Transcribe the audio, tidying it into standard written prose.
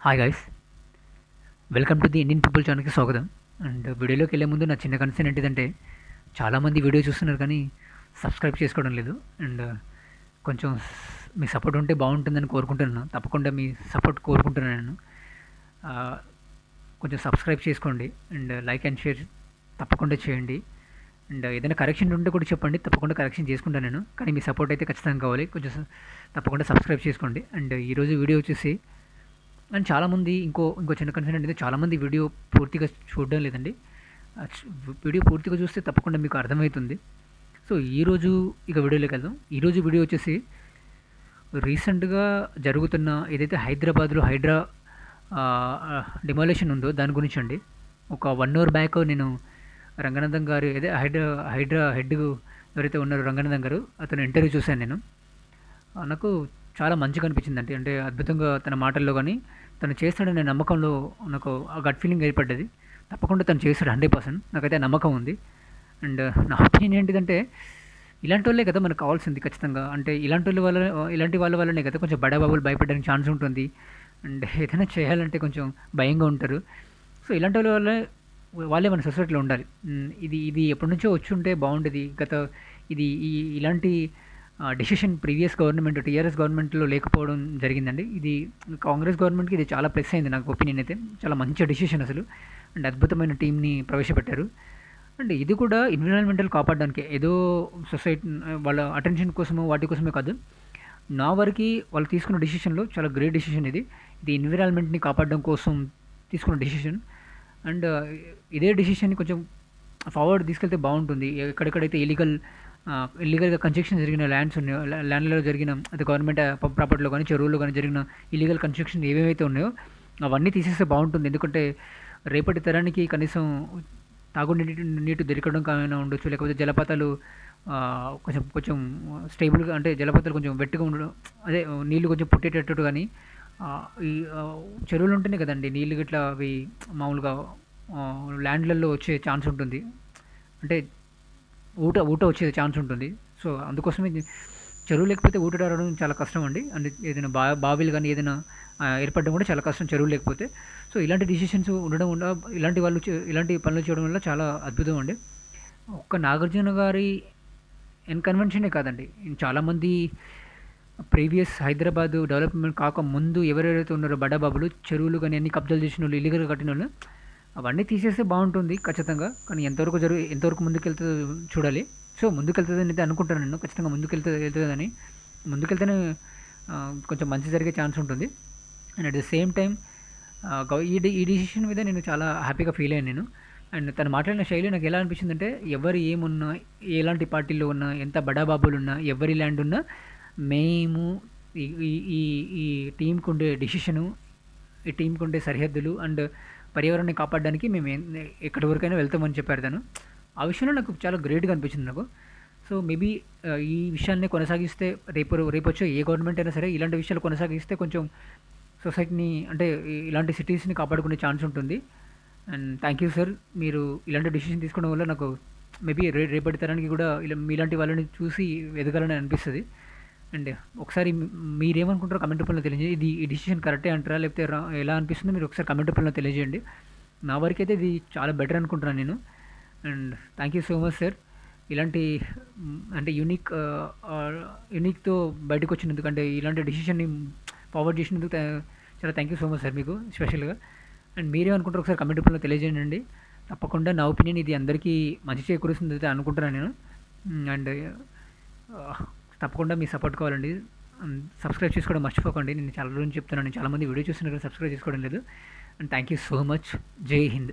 Hi guys, welcome to the Indian people ఛానల్కి స్వాగతం. And వీడియోలోకి వెళ్ళే ముందు నా చిన్న కన్సర్న్ ఏంటిదంటే, చాలామంది వీడియో చూస్తున్నారు కానీ సబ్స్క్రైబ్ చేసుకోవడం లేదు. అండ్ కొంచెం మీ సపోర్ట్ ఉంటే బాగుంటుందని కోరుకుంటున్నాను. తప్పకుండా మీ సపోర్ట్ కోరుకుంటున్నాను నేను. ఆ, కొంచెం సబ్స్క్రైబ్ చేసుకోండి అండ్ లైక్ అండ్ షేర్ తప్పకుండా చేయండి. అండ్ ఏదైనా కరెక్షన్ ఉంటే కూడా చెప్పండి, తప్పకుండా కరెక్షన్ చేసుకుంటాను నేను. కానీ మీ సపోర్ట్ అయితే ఖచ్చితంగా కావాలి. కొంచెం తప్పకుండా సబ్స్క్రైబ్ చేసుకోండి. అండ్ ఈరోజు వీడియో వచ్చేసి, అండ్ చాలామంది ఇంకో చిన్న కన్సర్న్ ఏంటంటే, చాలామంది వీడియో పూర్తిగా చూడడం లేదండి. వీడియో పూర్తిగా చూస్తే తప్పకుండా మీకు అర్థమవుతుంది. సో ఈరోజు ఇక వీడియోలోకి వెళ్దాం. ఈరోజు వీడియో వచ్చేసి రీసెంట్గా జరుగుతున్న ఏదైతే హైదరాబాద్లో హైడ్రా డిమాలేషన్ ఉందో దాని గురించి అండి. ఒక 1 అవర్ బ్యాక్ నేను రంగనాథన్ గారు, అదే హైడ్రా హెడ్ ఎవరైతే ఉన్నారో రంగనాథన్ గారు, అతను ఇంటర్వ్యూ చూశాను నేను. నాకు చాలా మంచిగా అనిపించిందండి. అంటే అద్భుతంగా తన మాటల్లో కానీ తను చేస్తాడనే నమ్మకంలో నాకు ఆ గట్ ఫీలింగ్ ఏర్పడ్డది. తప్పకుండా తను చేస్తాడు 100%, నాకైతే నమ్మకం ఉంది. అండ్ నా ఒపీనియన్ ఏంటిదంటే, ఇలాంటి వాళ్ళే కదా మనకు కావాల్సింది ఖచ్చితంగా. అంటే ఇలాంటి వాళ్ళ వల్లనే కదా కొంచెం బడా బాబులు భయపడడానికి ఛాన్స్ ఉంటుంది. అండ్ ఏదైనా చేయాలంటే కొంచెం భయంగా ఉంటారు. సో ఇలాంటి వాళ్ళే మన సొసైటీలో ఉండాలి. ఇది ఎప్పటి నుంచో వచ్చి ఉంటే బాగుండేది. ఇలాంటి డెసిషన్ ప్రీవియస్ గవర్నమెంట్ టీఆర్ఎస్ గవర్నమెంట్లో లేకపోవడం జరిగిందండి. ఇది కాంగ్రెస్ గవర్నమెంట్కి ఇది చాలా ప్లస్ అయింది నాకు ఒపీనియన్ అయితే. చాలా మంచి డెసిషన్ అసలు. అండ్ అద్భుతమైన టీంని ప్రవేశపెట్టారు. అండ్ ఇది కూడా ఎన్విరాన్మెంటల్ కాపాడడానికి, ఏదో సొసైటీ వాళ్ళ అటెన్షన్ కోసమో వాటి కోసమే కాదు. నా వరకు వాళ్ళు తీసుకున్న డెసిషన్లో చాలా గ్రేట్ డెసిషన్ ఇది. ఇది ఎన్విరాన్మెంట్ని కాపాడడం కోసం తీసుకున్న డెసిషన్. అండ్ ఇదే డెసిషన్ని కొంచెం ఫార్వర్డ్ తీసుకెళ్తే బాగుంటుంది. ఎక్కడెక్కడైతే ఇల్లీగల్గా కన్స్ట్రక్షన్ జరిగిన ల్యాండ్లలో జరిగిన, అది గవర్నమెంట్ ప్రాపర్టీలో కానీ చెరువుల్లో కానీ జరిగిన ఇల్లీగల్ కన్స్ట్రక్షన్ ఏవేవైతే ఉన్నాయో అవన్నీ తీసేస్తే బాగుంటుంది. ఎందుకంటే రేపటి తరానికి కనీసం నీటి దొరకడం కామైనా ఉండొచ్చు, లేకపోతే జలపాతాలు కొంచెం కొంచెం స్టేబుల్గా, అంటే జలపాతాలు కొంచెం వెట్టుగా ఉండడం, అదే నీళ్ళు కొంచెం పుట్టేటట్టు. కానీ ఈ చెరువులు ఉంటేనే కదండి నీళ్ళు గిట్లా అవి మామూలుగా ల్యాండ్లలో వచ్చే ఛాన్స్ ఉంటుంది. అంటే ఊట వచ్చే ఛాన్స్ ఉంటుంది. సో అందుకోసమే చెరువు లేకపోతే ఊట రావడం చాలా కష్టం అండి. అంటే ఏదైనా బావిలు కానీ ఏదైనా ఏర్పడడం కూడా చాలా కష్టం చెరువు లేకపోతే. సో ఇలాంటి డిసిషన్స్ ఉండడం వల్ల, ఇలాంటి పనులు చేయడం వల్ల చాలా అద్భుతం అండి. ఒక్క నాగార్జున గారి కన్వెన్షనే కాదండి, చాలామంది ప్రీవియస్ హైదరాబాద్ డెవలప్మెంట్ కాకముందు ఎవరెవరైతే ఉన్నారో బడాబాబులు, చెరువులు కానీ అన్ని కబ్జాలు చేసిన వాళ్ళు, ఇల్లీగల్గా కట్టిన వాళ్ళు, అవన్నీ తీసేస్తే బాగుంటుంది ఖచ్చితంగా. కానీ ఎంతవరకు ముందుకెళ్తుందో చూడాలి. సో ముందుకెళ్తుందని అయితే అనుకుంటాను నేను. ఖచ్చితంగా వెళ్తుందని, ముందుకెళ్తేనే కొంచెం మంచి జరిగే ఛాన్స్ ఉంటుంది. And at the same time ఈ డిసిషన్ మీద నేను చాలా హ్యాపీగా ఫీల్ అయ్యాను నేను. అండ్ తను మాట్లాడిన శైలి నాకు ఎలా అనిపించిందంటే, ఎవరు ఏమున్నా, ఎలాంటి పార్టీలో ఉన్నా, ఎంత బడాబాబులు ఉన్నా, ఎవరి ల్యాండ్ ఉన్నా, మేము ఈ ఈ ఈ టీంకు ఉండే డిసిషను, ఈ టీంకు ఉండే సరిహద్దులు అండ్ పర్యావరణాన్ని కాపాడడానికి మేము ఎక్కడి వరకైనా వెళ్తామని చెప్పారు తను. ఆ విషయంలో నాకు చాలా గ్రేట్గా అనిపించింది నాకు. సో మేబీ ఈ విషయాన్ని కొనసాగిస్తే, రేపొచ్చే ఏ గవర్నమెంట్ అయినా సరే ఇలాంటి విషయాలు కొనసాగిస్తే కొంచెం సొసైటీని, అంటే ఇలాంటి సిటీస్ని కాపాడుకునే ఛాన్స్ ఉంటుంది. అండ్ థ్యాంక్ యూ సార్, మీరు ఇలాంటి డెసిషన్ తీసుకోవడం వల్ల నాకు మేబీ రేపటి తరానికి కూడా మీలాంటి వాళ్ళని చూసి ఎదగాలని అనిపిస్తుంది. అండ్ ఒకసారి మీరేమనుకుంటారో కమెంట్ రూపంలో తెలియజేయండి. ఈ డిసిషన్ కరెక్టే అంటారా, లేకపోతే ఎలా అనిపిస్తుందో మీరు ఒకసారి కమెంట్ రూపంలో తెలియజేయండి. నా వరకు అయితే ఇది చాలా బెటర్ అనుకుంటున్నాను నేను. And thank you so much sir. ఇలాంటి అంటే యూనిక్తో బయటకు వచ్చినందుకు, అంటే ఇలాంటి డిసిషన్ని ఫార్వర్డ్ చేసినందుకు చాలా thank you so much sir మీకు స్పెషల్గా. అండ్ మీరేమనుకుంటారో ఒకసారి కమెంట్ రూపంలో తెలియజేయండి. తప్పకుండా నా ఒపీనియన్ ఇది అందరికీ మంచి చేకూరుస్తుంది అయితే అనుకుంటున్నాను నేను. అండ్ తప్పకుండా మీ సపోర్ట్ కావాలండి. సబ్స్క్రైబ్ చేసుకోవడం మర్చిపోకండి. నేను చాలా రోజులు చెప్తున్నాను, చాలామంది వీడియో చూస్తున్నారు కానీ సబ్స్క్రైబ్ చేసుకోవడం లేదు. And thank you so much. జై హింద్.